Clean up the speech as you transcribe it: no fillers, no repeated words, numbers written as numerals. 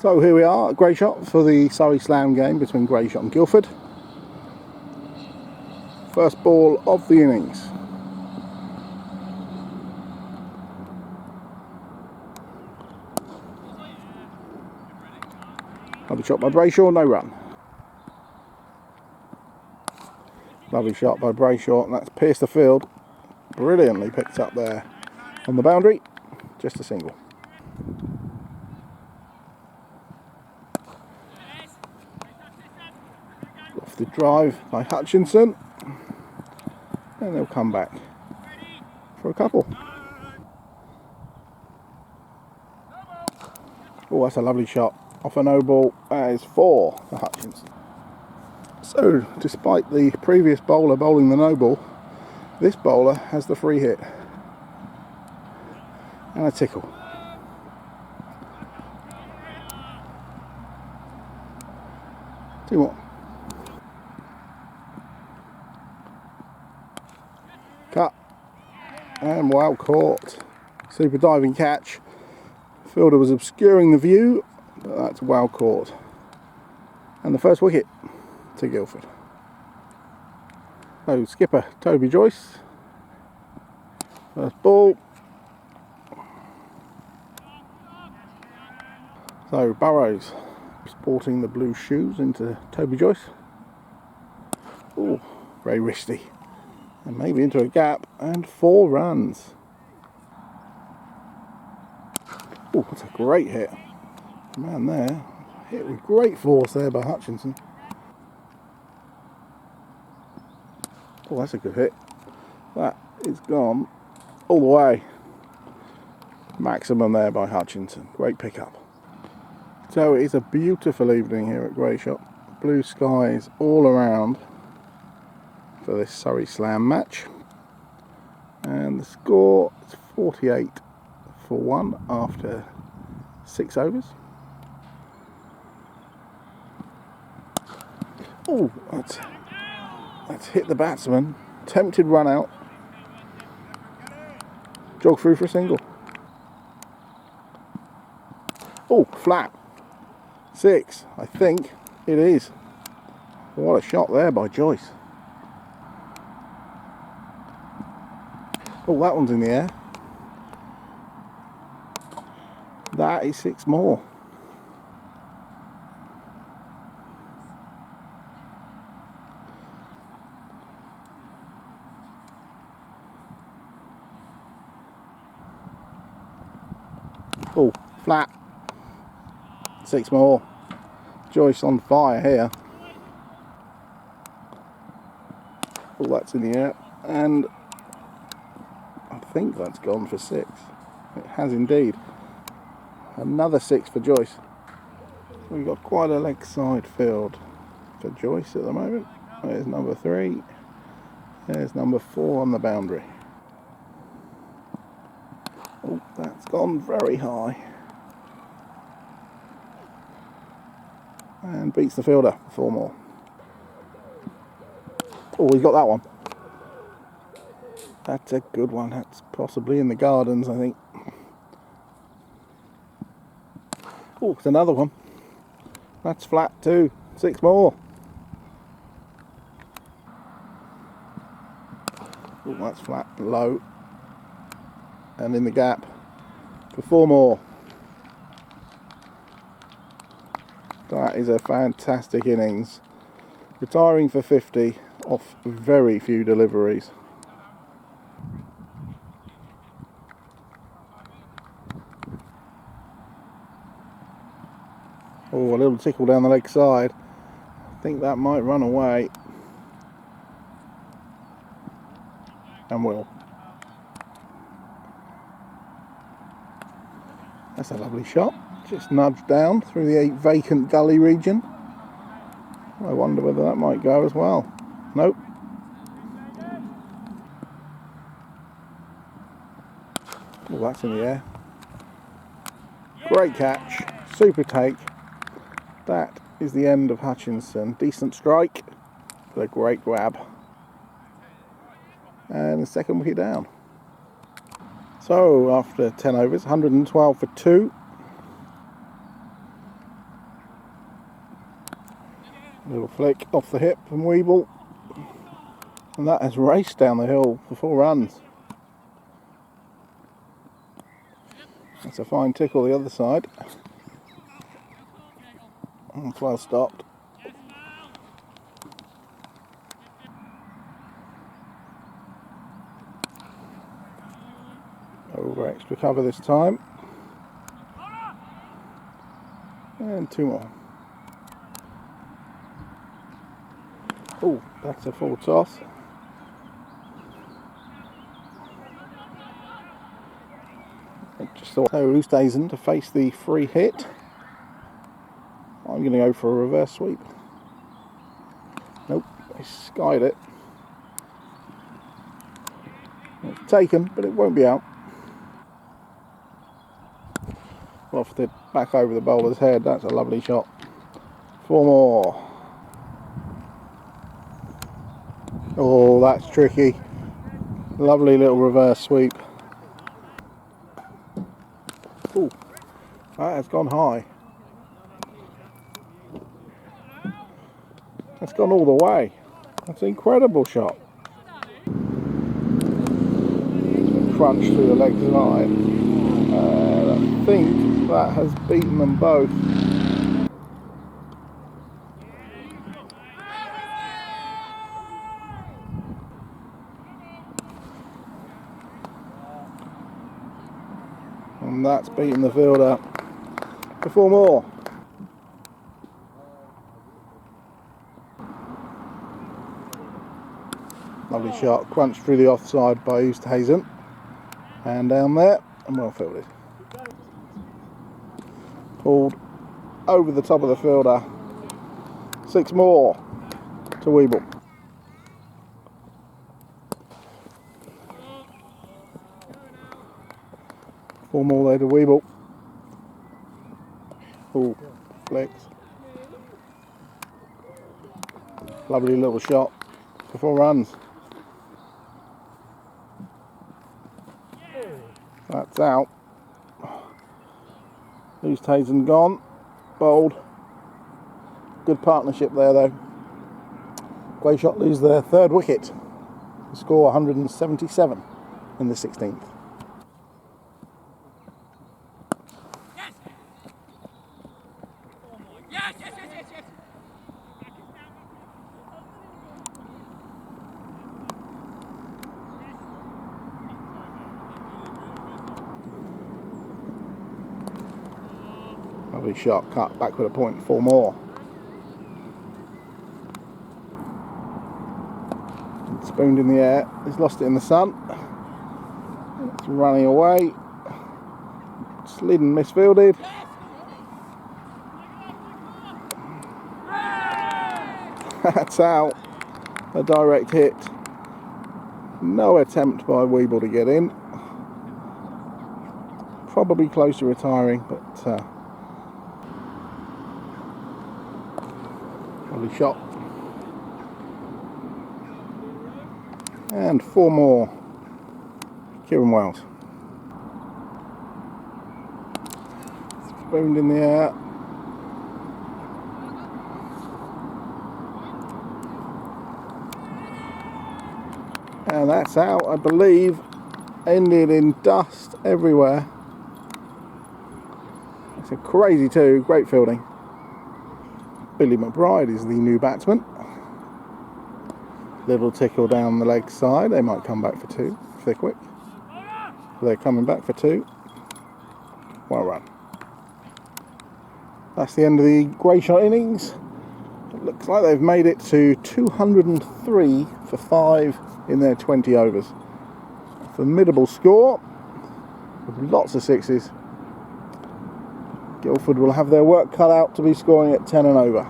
So here we are at Grayshott for the Surrey Slam game between Grayshott and Guildford. First ball of the innings. Lovely shot by Grayshott, no run. Lovely shot by Grayshott, and that's pierced the field. Brilliantly picked up there on the boundary. Just a single. Off the drive by Hutchinson, and they'll come back for a couple. Oh, that's a lovely shot. Off a no ball, that is 4 for Hutchinson. So, despite the previous bowler bowling the no ball, this bowler has the free hit. And a tickle. Two more. Cut. And well caught. Super diving catch. Fielder was obscuring the view, but that's well caught. And the first wicket to Guildford. So skipper Toby Joyce. First ball. So Burrows sporting the blue shoes into Toby Joyce. Oh, very risky. And maybe into a gap, and 4 runs. Oh, that's a great hit. Man there, hit with great force there by Hutchinson. Oh, that's a good hit. That is gone all the way. Maximum there by Hutchinson. Great pickup. So it's a beautiful evening here at Grayshott. Blue skies all around for this Surrey Slam match. And the score is 48 for 1 after 6 overs. Oh, that's hit the batsman. Tempted run out. Jog through for a single. Oh, flat. 6, I think it is. What a shot there by Joyce. Oh, that one's in the air. That is 6 more. Oh, flat. 6 more. Joyce on fire here. Oh, that's in the air. And I think that's gone for 6. It has indeed. Another 6 for Joyce. We've got quite a leg side field for Joyce at the moment. There's number 3. There's number 4 on the boundary. Oh, that's gone very high. And beats the fielder. 4 more. Oh, he's got that one. That's a good one. That's possibly in the gardens, I think. Oh, it's another one. That's flat too. 6 more. Oh, that's flat, low. And in the gap for 4 more. That is a fantastic innings. Retiring for 50 off very few deliveries. Oh, a little tickle down the leg side. I think that might run away. And will. That's a lovely shot. Just nudged down through the vacant gully region. I wonder whether that might go as well. Nope. Oh, that's in the air. Great catch. Super take. That is the end of Hutchinson. Decent strike, but a great grab. And the second wicket down. So after 10 overs, 112 for 2. Little flick off the hip from Weeble, and that has raced down the hill for 4 runs. That's a fine tickle the other side. It's well stopped. Over extra cover this time. And 2 more. Oh, that's a full toss. I just thought Oosthuizen to face the free hit. I'm going to go for a reverse sweep. Nope, they skied it. It's taken, but it won't be out. Lofted back over the bowler's head. That's a lovely shot. 4 more. Oh, that's tricky. Lovely little reverse sweep. Oh, that has gone high. That's gone all the way. That's an incredible shot. Crunch through the leg side. I think that has beaten them both. And that's beaten the fielder for 4 more. Lovely shot, crunched through the offside by Oosthuizen. And down there, and well fielded. Pulled over the top of the fielder. 6 more to Weeble. Four more there to Weeble. Oh, flicks. Lovely little shot for 4 runs. That's out. Oosthuizen gone. Bowled. Good partnership there though. Grayshott lose their 3rd wicket. Score 177 in the 16th. Lovely shot, cut back with a point, 4 more. It's spooned in the air, he's lost it in the sun. It's running away. Slid and misfielded. That's out. A direct hit. No attempt by Weeble to get in. Probably close to retiring, but lovely shot. And 4 more. Kieran Wells. Spooned in the air. And that's out, I believe. Ended in dust everywhere. It's a crazy 2, great fielding. Billy McBride is the new batsman. Little tickle down the leg side. They might come back for 2 if they're quick. They're coming back for 2. Well run. That's the end of the Grayshott innings. It looks like they've made it to 203 for 5 in their 20 overs. A formidable score with lots of 6's. Guildford will have their work cut out to be scoring at 10 and over.